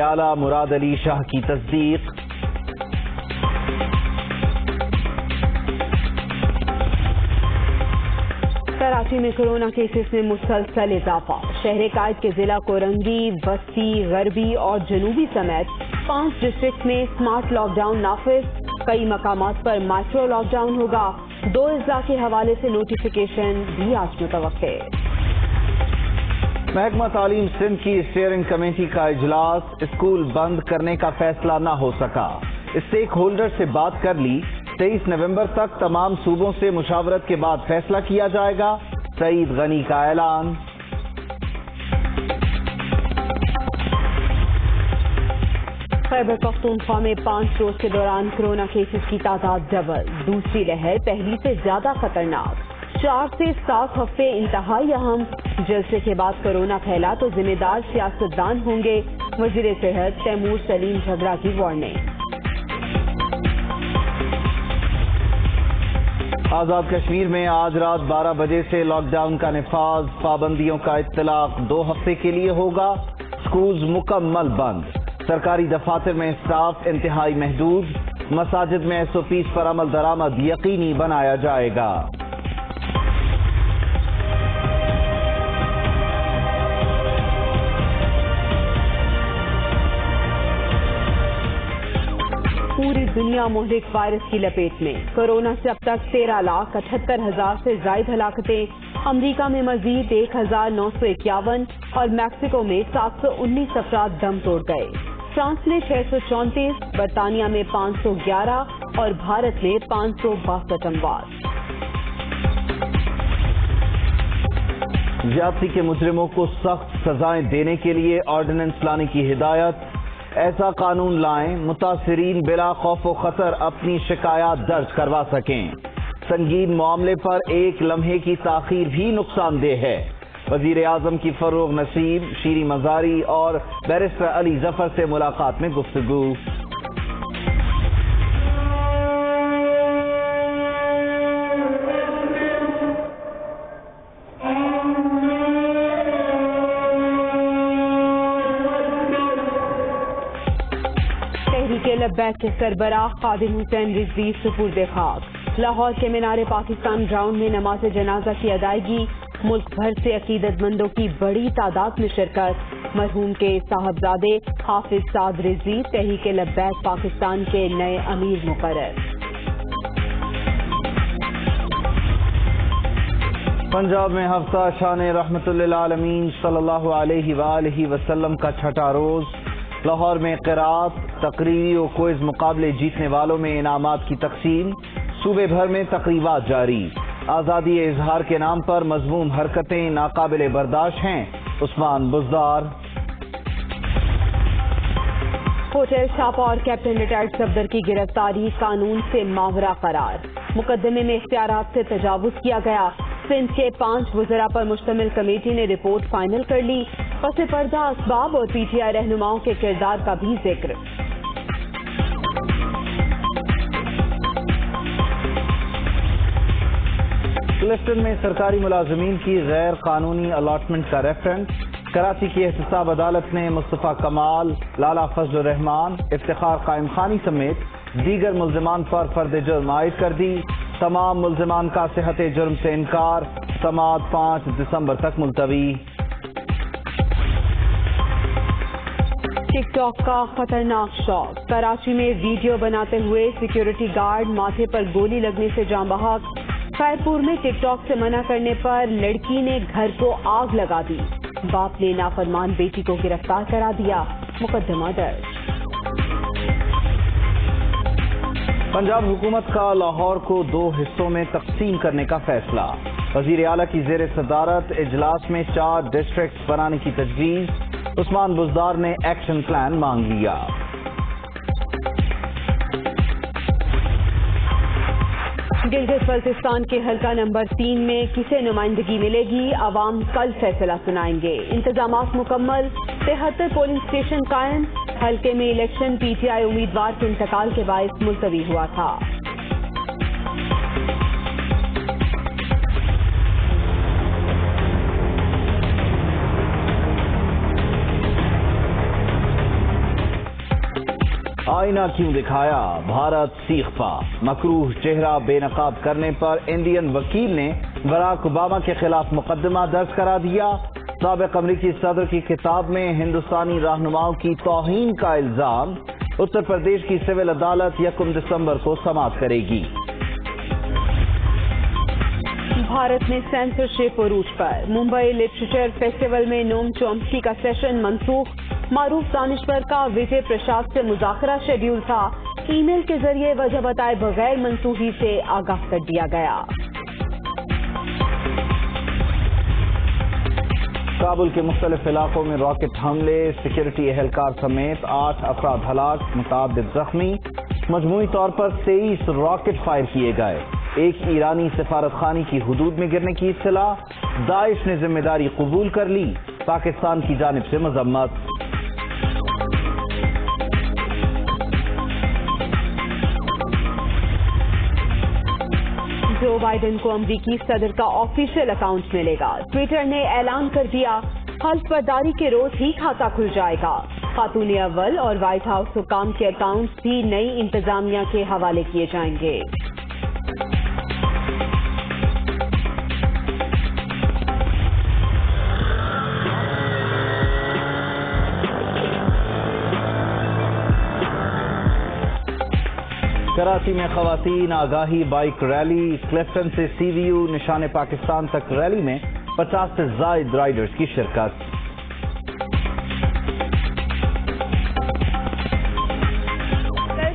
اعلیٰ مراد علی شاہ کی تصدیق۔ کراچی میں کورونا کیسز میں مسلسل اضافہ۔ شہر قائد کے ضلع کورنگی، وسطی، غربی اور جنوبی سمیت 5 ڈسٹرکٹ میں سمارٹ لاک ڈاؤن نافذ۔ کئی مقامات پر مائکرو لاک ڈاؤن ہوگا۔ 2 اضلاع کے حوالے سے نوٹیفیکیشن بھی آج متوقع۔ محکمہ تعلیم سندھ کی اسٹیئرنگ کمیٹی کا اجلاس، اسکول بند کرنے کا فیصلہ نہ ہو سکا۔ اسٹیک ہولڈر سے بات کر لی، 23 نومبر تک تمام صوبوں سے مشاورت کے بعد فیصلہ کیا جائے گا، سعید غنی کا اعلان۔ خیبر پختونخوا میں 5 روز کے دوران کورونا کیسز کی تعداد ڈبل، دوسری لہر پہلی سے زیادہ خطرناک۔ 4 سے 7 ہفتے انتہائی اہم، جلسے کے بعد کورونا پھیلا تو ذمہ دار سیاستدان ہوں گے، وزیر صحت تیمور سلیم جھگڑا کی وارننگ۔ آزاد کشمیر میں آج رات 12 بجے سے لاک ڈاؤن کا نفاذ، پابندیوں کا اطلاق 2 ہفتے کے لیے ہوگا، سکولز مکمل بند، سرکاری دفاتر میں اسٹاف انتہائی محدود، مساجد میں SOPs پر عمل درآمد یقینی بنایا جائے گا۔ پوری دنیا مہلک وائرس کی لپیٹ میں، کورونا سے اب تک 13,78,000 سے زائد ہلاکتیں، امریکہ میں مزید 1,951 اور میکسیکو میں 719 افراد دم توڑ گئے، فرانس میں 634، برطانیہ میں 511 اور بھارت میں 562 اموات۔ زیادتی کے مجرموں کو سخت سزائیں دینے کے لیے آرڈیننس لانے کی ہدایت، ایسا قانون لائیں متاثرین بلا خوف و خطر اپنی شکایات درج کروا سکیں، سنگین معاملے پر 1 لمحے کی تاخیر بھی نقصان دہ ہے۔ وزیر اعظم کی فروغ نصیب، شیریں مزاری اور بیرسٹر علی ظفر سے ملاقات میں گفتگو۔ لبیک کے سربراہ خادم حسین رضوی سپرد خاک، لاہور کے مینار پاکستان گراؤنڈ میں نماز جنازہ کی ادائیگی، ملک بھر سے عقیدت مندوں کی بڑی تعداد میں شرکت، مرحوم کے صاحبزادے حافظ سعد رضوی تحریک لبیک پاکستان کے نئے امیر مقرر۔ پنجاب میں ہفتہ شان رحمت للعالمین صلی اللہ علیہ وآلہ وسلم کا 6واں روز، لاہور میں قرات، تقریری و کوئز مقابلے جیتنے والوں میں انعامات کی تقسیم، صوبے بھر میں تقریبات جاری، آزادی اظہار کے نام پر مذموم حرکتیں ناقابل برداشت ہیں، عثمان بزدار۔ ہوٹل چھاپا اور کیپٹن ریٹائرڈ صفدر کی گرفتاری قانون سے ماورا قرار، مقدمے میں اختیارات سے تجاوز کیا گیا، سندھ کے 5 وزراء پر مشتمل کمیٹی نے رپورٹ فائنل کر لی، پس پردہ اسباب اور PTI رہنماؤں کے کردار کا بھی ذکر۔ کلفٹن میں سرکاری ملازمین کی غیر قانونی الاٹمنٹ کا ریفرنس، کراچی کی احتساب عدالت نے مصطفیٰ کمال، لالا فضل الرحمان، افتخار قائم خانی سمیت دیگر ملزمان پر فرد جرم عائد کر دی، تمام ملزمان کا صحت جرم سے انکار، سماعت 5 دسمبر تک ملتوی۔ ٹک ٹاک کا خطرناک شوق، کراچی میں ویڈیو بناتے ہوئے سیکیورٹی گارڈ ماتھے پر گولی لگنے سے جاں بحق، خیرپور میں ٹک ٹاک سے منع کرنے پر لڑکی نے گھر کو آگ لگا دی، باپ نے نافرمان بیٹی کو گرفتار کرا دیا، مقدمہ درج۔ پنجاب حکومت کا لاہور کو 2 حصوں میں تقسیم کرنے کا فیصلہ، وزیر اعلیٰ کی زیر صدارت اجلاس میں 4 ڈسٹرکٹس بنانے کی تجویز، عثمان بزدار نے ایکشن پلان مانگ لیا۔ گلگت بلتستان کے حلقہ نمبر 3 میں کسے نمائندگی ملے گی، عوام کل فیصلہ سنائیں گے، انتظامات مکمل، 73 پولنگ اسٹیشن قائم، حلقے میں الیکشن PTI امیدوار کے انتقال کے باعث ملتوی ہوا تھا۔ آئینہ کیوں دکھایا، بھارت سیخ پا، مکروہ چہرہ بے نقاب کرنے پر انڈین وکیل نے براک اوباما کے خلاف مقدمہ درج کرا دیا۔ سابق امریکی صدر کی کتاب میں ہندوستانی رہنماؤں کی توہین کا الزام، اتر پردیش کی سول عدالت 1 دسمبر کو سماعت کرے گی۔ بھارت میں سینسرشپ عروج پر، ممبئی لٹریچر فیسٹیول میں نوم چومسکی کا سیشن منسوخ، معروف دانشور کا وجے پرساد سے مذاکرہ شیڈیول تھا، ای میل کے ذریعے وجہ بتائے بغیر منسوخی سے آگاہ کر دیا گیا۔ کابل کے مختلف علاقوں میں راکٹ حملے، سیکورٹی اہلکار سمیت 8 افراد ہلاک، متعدد زخمی، مجموعی طور پر 23 راکٹ فائر کیے گئے۔ ایک ایرانی سفارت خانے کی حدود میں گرنے کی اطلاع، داعش نے ذمہ داری قبول کر لی، پاکستان کی جانب سے مذمت۔ جو بائیڈن کو امریکی صدر کا آفیشیل اکاؤنٹ ملے گا، ٹویٹر نے اعلان کر دیا، حلف برداری کے روز ہی کھاتہ کھل جائے گا۔ خاتون اول اور وائٹ ہاؤس حکام کے اکاؤنٹس بھی نئی انتظامیہ کے حوالے کیے جائیں گے۔ کراچی میں خواتین آگاہی بائک ریلی، کلفٹن سے سی وی یو نشان پاکستان تک ریلی میں 50 سے زائد رائڈرز کی شرکت۔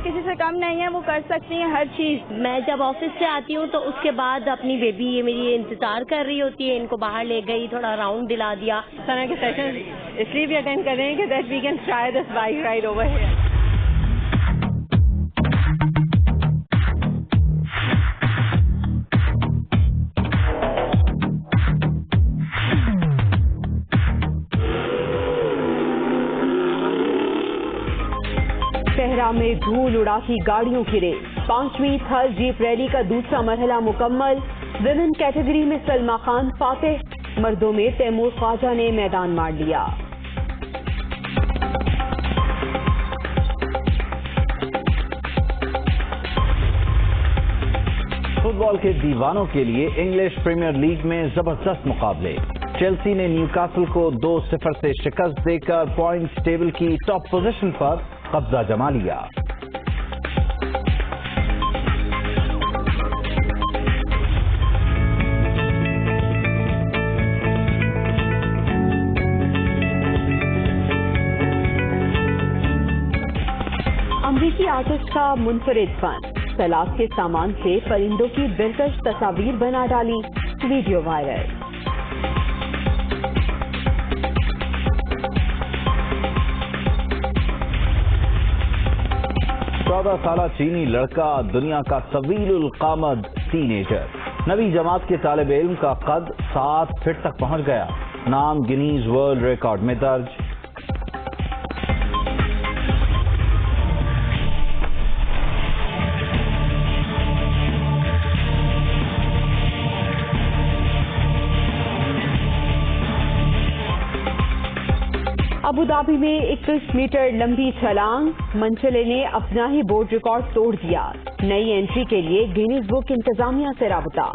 کسی سے کم نہیں ہے، وہ کر سکتی ہیں ہر چیز۔ میں جب آفس سے آتی ہوں تو اس کے بعد اپنی بیبی یہ میری انتظار کر رہی ہوتی ہے، ان کو باہر لے گئی، تھوڑا راؤنڈ دلا دیا۔ اس طرح کے سیشن اس لیے بھی اٹینڈ کر رہے ہیں کہ that we can try this bike ride over here. صحرا میں دھول اڑاتی گاڑیوں کی ریس، 5ویں تھر جیپ ریلی کا دوسرا مرحلہ مکمل، ویمن کیٹیگری میں سلما خان فاتح، مردوں میں تیمور خواجہ نے میدان مار لیا۔ فٹ بال کے دیوانوں کے لیے انگلش پریمیئر لیگ میں زبردست مقابلے، چیلسی نے نیوکاسل کو 2-0 سے شکست دے کر پوائنٹس ٹیبل کی ٹاپ پوزیشن پر قبضہ جما لیا۔ امریکی آرٹسٹ کا منفرد فن، سیلاب کے سامان سے پرندوں کی دلکش تصاویر بنا ڈالی، ویڈیو وائرل۔ 14 سالہ چینی لڑکا، دنیا کا طویل القامت ٹین ایجر، 9ویں جماعت کے طالب علم کا قد 7 فٹ تک پہنچ گیا، نام گنیز ورلڈ ریکارڈ میں درج۔ ابوظہبی میں 21 میٹر لمبی چھلانگ، منچلے نے اپنا ہی بورڈ ریکارڈ توڑ دیا، نئی انٹری کے لیے گینیز بک انتظامیہ سے رابطہ۔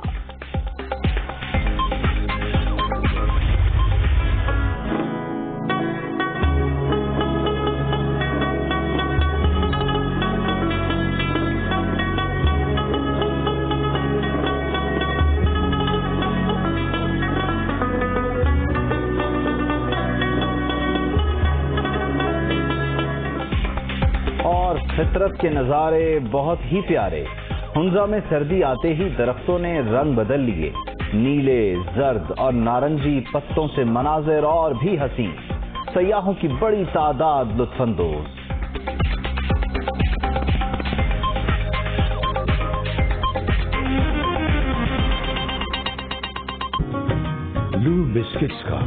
فطرت کے نظارے بہت ہی پیارے، ہنزا میں سردی آتے ہی درختوں نے رنگ بدل لیے، نیلے، زرد اور نارنجی پتوں سے مناظر اور بھی حسین، سیاحوں کی بڑی تعداد لطف اندوز۔ لو بسکٹس کا